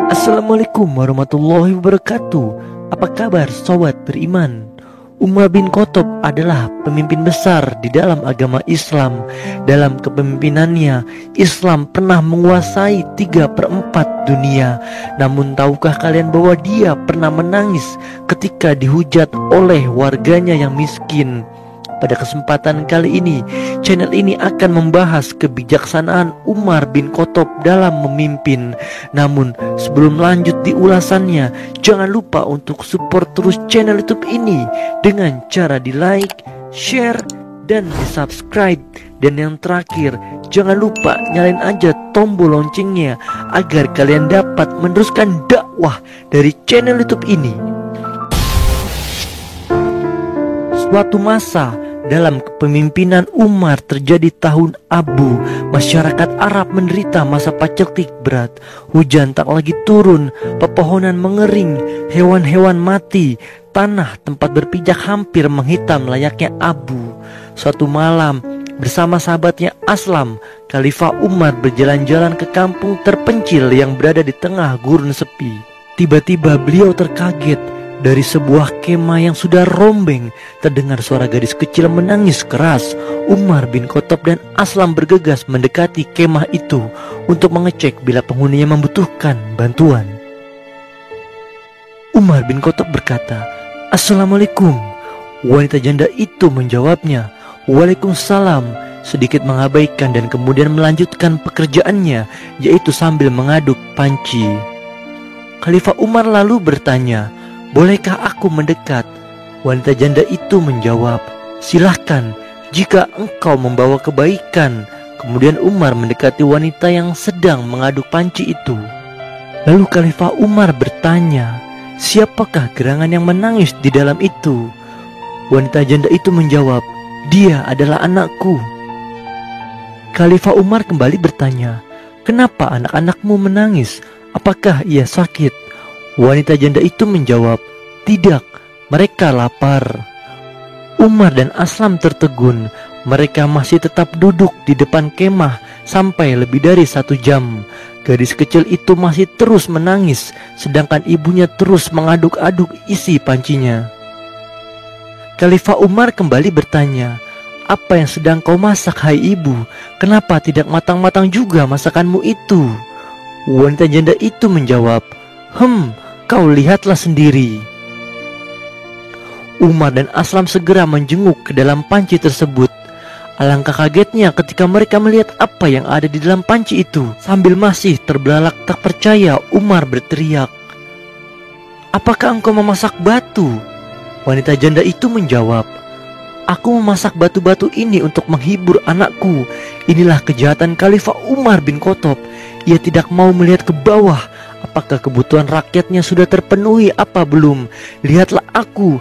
Assalamualaikum warahmatullahi wabarakatuh. Apa kabar sobat beriman? Umar bin Khattab adalah pemimpin besar di dalam agama Islam. Dalam kepemimpinannya, Islam pernah menguasai 3/4 dunia. Namun tahukah kalian bahwa dia pernah menangis ketika dihujat oleh warganya yang miskin? Pada kesempatan kali ini, channel ini akan membahas kebijaksanaan Umar bin Khattab dalam memimpin. Namun sebelum lanjut di ulasannya, jangan lupa untuk support terus channel YouTube ini dengan cara di like, share, dan di subscribe. Dan yang terakhir, jangan lupa nyalain aja tombol loncengnya agar kalian dapat meneruskan dakwah dari channel YouTube ini. Suatu masa dalam kepemimpinan Umar terjadi tahun abu. Masyarakat Arab menderita masa paceklik berat. Hujan tak lagi turun, pepohonan mengering, hewan-hewan mati, tanah tempat berpijak hampir menghitam layaknya abu. Suatu malam, bersama sahabatnya Aslam, Khalifah Umar berjalan-jalan ke kampung terpencil yang berada di tengah gurun sepi. Tiba-tiba beliau terkaget. Dari sebuah kemah yang sudah rombeng, terdengar suara gadis kecil menangis keras. Umar bin Khattab dan Aslam bergegas mendekati kemah itu untuk mengecek bila penghuninya membutuhkan bantuan. Umar bin Khattab berkata, "Assalamualaikum." Wanita janda itu menjawabnya, "Waalaikumsalam," sedikit mengabaikan dan kemudian melanjutkan pekerjaannya, yaitu sambil mengaduk panci. Khalifah Umar lalu bertanya, "Bolehkah aku mendekat?" Wanita janda itu menjawab, "Silahkan, jika engkau membawa kebaikan." Kemudian Umar mendekati wanita yang sedang mengaduk panci itu. Lalu Khalifah Umar bertanya, "Siapakah gerangan yang menangis di dalam itu?" Wanita janda itu menjawab, "Dia adalah anakku." Khalifah Umar kembali bertanya, "Kenapa anak-anakmu menangis? Apakah ia sakit?" Wanita janda itu menjawab, "Tidak, mereka lapar." Umar dan Aslam tertegun. Mereka masih tetap duduk di depan kemah sampai lebih dari 1 jam. Gadis kecil itu masih terus menangis, sedangkan ibunya terus mengaduk-aduk isi pancinya. Khalifah Umar kembali bertanya, "Apa yang sedang kau masak, hai ibu? Kenapa tidak matang-matang juga masakanmu itu?" Wanita janda itu menjawab, "Kau lihatlah sendiri." Umar dan Aslam segera menjenguk ke dalam panci tersebut. Alangkah kagetnya ketika mereka melihat apa yang ada di dalam panci itu. Sambil masih terbelalak tak percaya, Umar berteriak, "Apakah engkau memasak batu?" Wanita janda itu menjawab, "Aku memasak batu-batu ini untuk menghibur anakku." Inilah kejahatan Khalifah Umar bin Khattab. Ia tidak mau melihat ke bawah. Apakah kebutuhan rakyatnya sudah terpenuhi apa belum? Lihatlah aku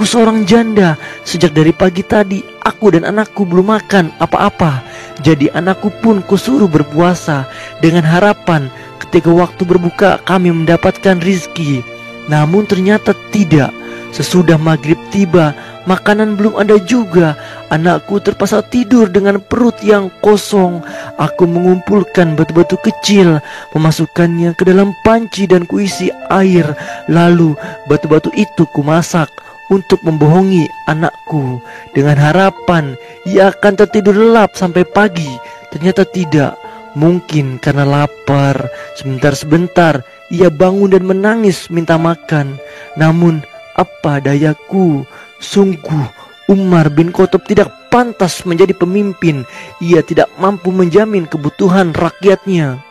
seorang janda. Sejak dari pagi tadi aku dan anakku belum makan apa-apa. Jadi anakku pun kusuruh berpuasa dengan harapan ketika waktu berbuka kami mendapatkan rizki. Namun ternyata tidak. Sesudah maghrib tiba, makanan belum ada juga. Anakku terpaksa tidur dengan perut yang kosong. Aku mengumpulkan batu-batu kecil, memasukkannya ke dalam panci dan kuisi air. Lalu batu-batu itu kumasak untuk membohongi anakku dengan harapan ia akan tertidur lelap sampai pagi. Ternyata tidak. Mungkin karena lapar, sebentar-sebentar ia bangun dan menangis minta makan. Namun apa dayaku, sungguh Umar bin Khattab tidak pantas menjadi pemimpin. Ia tidak mampu menjamin kebutuhan rakyatnya.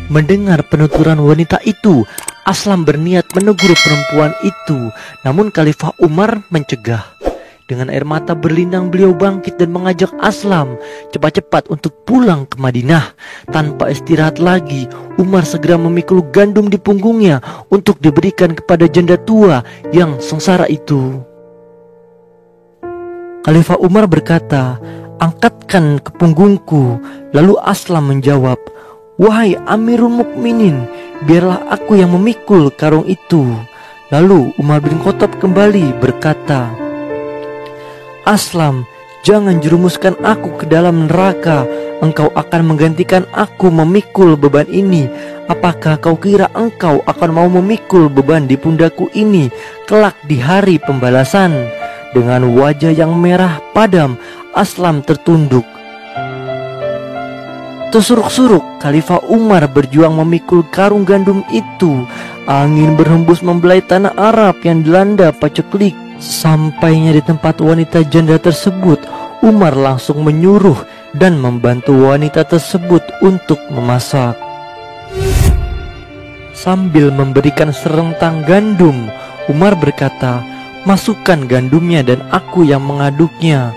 Mendengar penuturan wanita itu, Aslam berniat menegur perempuan itu. Namun Khalifah Umar mencegah. Dengan air mata berlinang beliau bangkit dan mengajak Aslam cepat-cepat untuk pulang ke Madinah. Tanpa istirahat lagi, Umar segera memikul gandum di punggungnya untuk diberikan kepada janda tua yang sengsara itu. Khalifah Umar berkata, "Angkatkan ke punggungku." Lalu Aslam menjawab, "Wahai Amirul Mukminin, biarlah aku yang memikul karung itu." Lalu Umar bin Khattab kembali berkata, "Aslam, Jangan jerumuskan aku ke dalam neraka. Engkau akan menggantikan aku memikul beban ini. Apakah kau kira engkau akan mau memikul beban di pundakku ini kelak di hari pembalasan? Dengan wajah yang merah padam, Aslam tertunduk. Tersuruk-suruk, Khalifah Umar berjuang memikul karung gandum itu. Angin berhembus membelai tanah Arab yang dilanda paceklik. Sampainya di tempat wanita janda tersebut, Umar langsung menyuruh dan membantu wanita tersebut untuk memasak. Sambil memberikan serentang gandum, Umar berkata, "Masukkan gandumnya dan aku yang mengaduknya."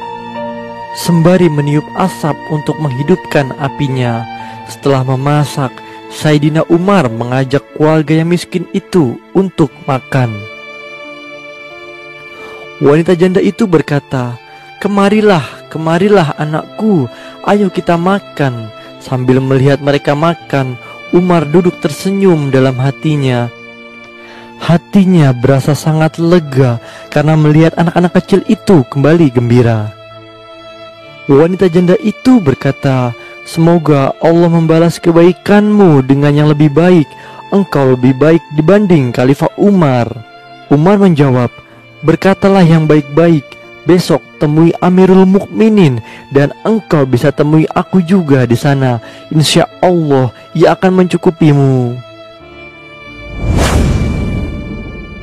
Sembari meniup asap untuk menghidupkan apinya. Setelah memasak, Sayyidina Umar mengajak keluarga yang miskin itu untuk makan. Wanita janda itu berkata, Kemarilah anakku, ayo kita makan." Sambil melihat mereka makan, Umar duduk tersenyum dalam hatinya. Hatinya berasa sangat lega karena melihat anak-anak kecil itu kembali gembira. Wanita janda itu berkata, "Semoga Allah membalas kebaikanmu dengan yang lebih baik. Engkau lebih baik dibanding Khalifah Umar." Umar menjawab, "Berkatalah yang baik-baik. Besok temui Amirul Mukminin dan engkau bisa temui aku juga di sana. Insya Allah ia akan mencukupimu."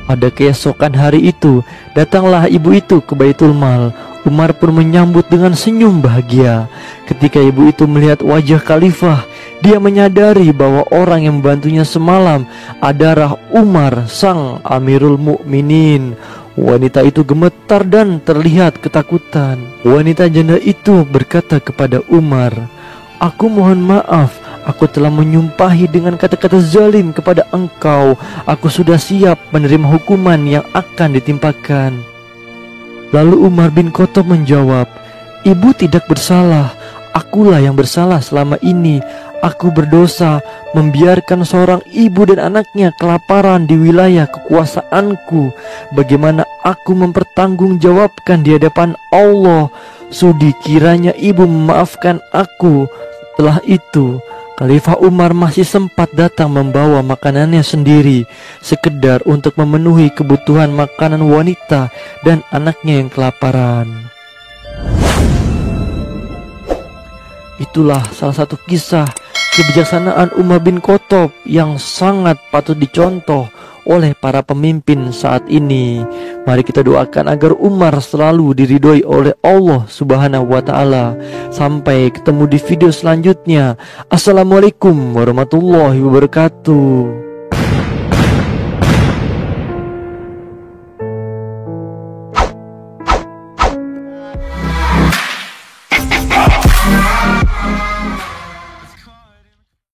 Pada keesokan hari itu, datanglah ibu itu ke Baitul Mal. Umar pun menyambut dengan senyum bahagia. Ketika ibu itu melihat wajah Khalifah, dia menyadari bahwa orang yang membantunya semalam adalah Umar, sang Amirul Mukminin. Wanita itu gemetar dan terlihat ketakutan. Wanita janda itu berkata kepada Umar, "Aku mohon maaf, aku telah menyumpahi dengan kata-kata zalim kepada engkau. Aku sudah siap menerima hukuman yang akan ditimpakan." Lalu Umar bin Khattab menjawab, "Ibu tidak bersalah. Akulah yang bersalah selama ini. Aku berdosa membiarkan seorang ibu dan anaknya kelaparan di wilayah kekuasaanku. Bagaimana aku mempertanggungjawabkan di hadapan Allah? Sudi kiranya ibu memaafkan aku." Setelah itu, Khalifah Umar masih sempat datang membawa makanannya sendiri, sekedar untuk memenuhi kebutuhan makanan wanita dan anaknya yang kelaparan. Itulah salah satu kisah kebijaksanaan Umar bin Khattab yang sangat patut dicontoh oleh para pemimpin saat ini. Mari kita doakan agar Umar selalu diridhoi oleh Allah Subhanahu wa taala. Sampai ketemu di video selanjutnya. Assalamualaikum warahmatullahi wabarakatuh.